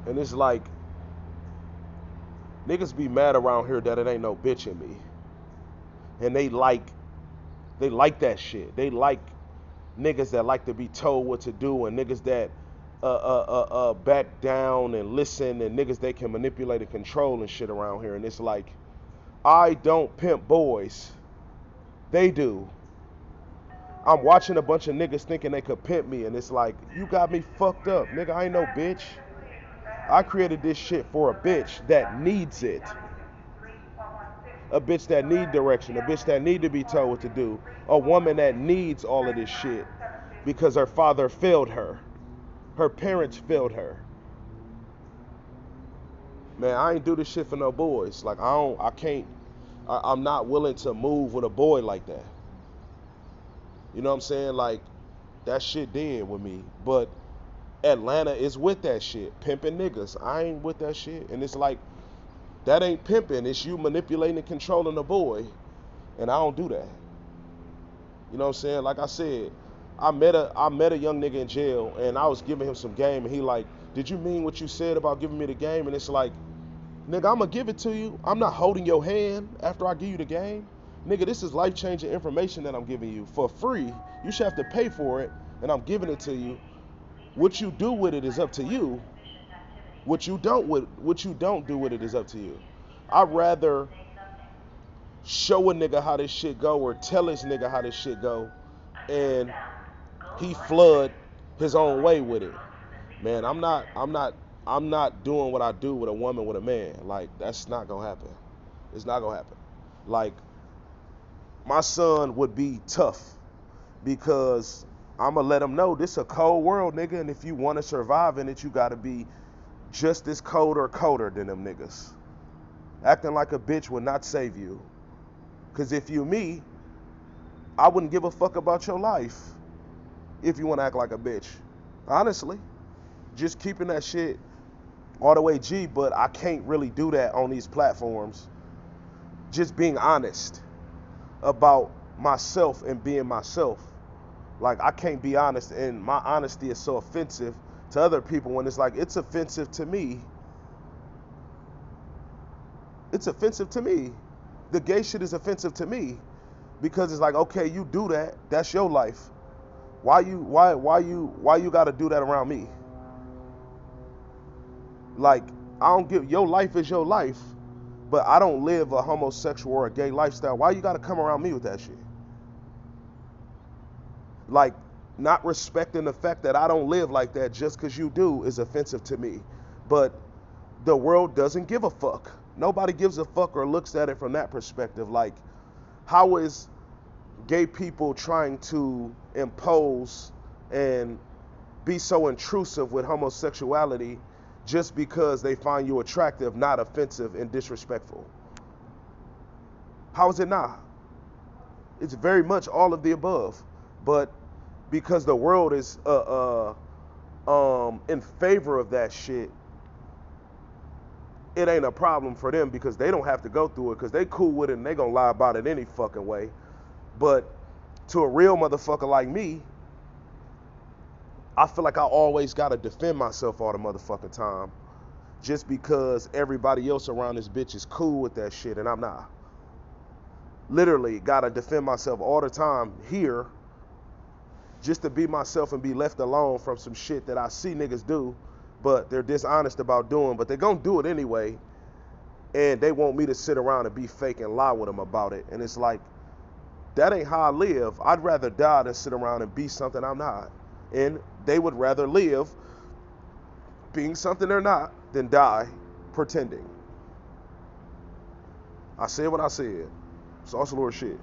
And it's like, niggas be mad around here that it ain't no bitch in me. And they like that shit. They like niggas that like to be told what to do, and niggas that back down and listen, and niggas they can manipulate and control and shit around here. And it's like, I don't pimp boys. They do. I'm watching a bunch of niggas thinking they could pimp me, and it's like, you got me fucked up, nigga. I ain't no bitch. I created this shit for a bitch that needs it. A bitch that need direction, a bitch that need to be told what to do, a woman that needs all of this shit because her father failed her, her parents failed her. Man, I ain't do this shit for no boys. Like, I can't, I'm not willing to move with a boy like that. You know what I'm saying? Like, that shit dead with me. But Atlanta is with that shit, pimping niggas. I ain't with that shit, and it's like, that ain't pimping. It's you manipulating and controlling a boy, and I don't do that. You know what I'm saying? Like I said, I met a young nigga in jail, and I was giving him some game, and he like, did you mean what you said about giving me the game? And it's like, nigga, I'm gonna give it to you. I'm not holding your hand after I give you the game. Nigga, this is life changing information that I'm giving you for free. You should have to pay for it, and I'm giving it to you. What you do with it is up to you. What you don't do with it is up to you. I'd rather show a nigga how this shit go, or tell this nigga how this shit go, and he flood his own way with it. Man, I'm not doing what I do with a woman with a man. Like, that's not gonna happen. It's not gonna happen. Like, my son would be tough because I'm gonna let him know this a cold world, nigga, and if you want to survive in it, you gotta be just as cold or colder than them niggas. Acting like a bitch would not save you. Cause if you me, I wouldn't give a fuck about your life if you want to act like a bitch. Honestly, just keeping that shit all the way G, but I can't really do that on these platforms. Just being honest about myself and being myself. Like, I can't be honest, and my honesty is so offensive to other people when it's like, it's offensive to me. It's offensive to me. The gay shit is offensive to me because it's like, okay, you do that, that's your life. Why you gotta do that around me? Like, I don't give, your life is your life, but I don't live a homosexual or a gay lifestyle. Why you gotta come around me with that shit? Like, not respecting the fact that I don't live like that just because you do is offensive to me. But the world doesn't give a fuck. Nobody gives a fuck or looks at it from that perspective. Like, how is gay people trying to impose and be so intrusive with homosexuality just because they find you attractive, not offensive and disrespectful? How is it not? It's very much all of the above. But because the world is in favor of that shit, it ain't a problem for them because they don't have to go through it because they cool with it and they gonna lie about it any fucking way. But to a real motherfucker like me, I feel like I always gotta defend myself all the motherfucking time just because everybody else around this bitch is cool with that shit and I'm not. Literally gotta defend myself all the time here just to be myself and be left alone from some shit that I see niggas do, but they're dishonest about doing, but they're gonna do it anyway, and they want me to sit around and be fake and lie with them about it. And it's like, that ain't how I live. I'd rather die than sit around and be something I'm not. And they would rather live being something they're not than die pretending. I said what I said. Sauce Lord shit.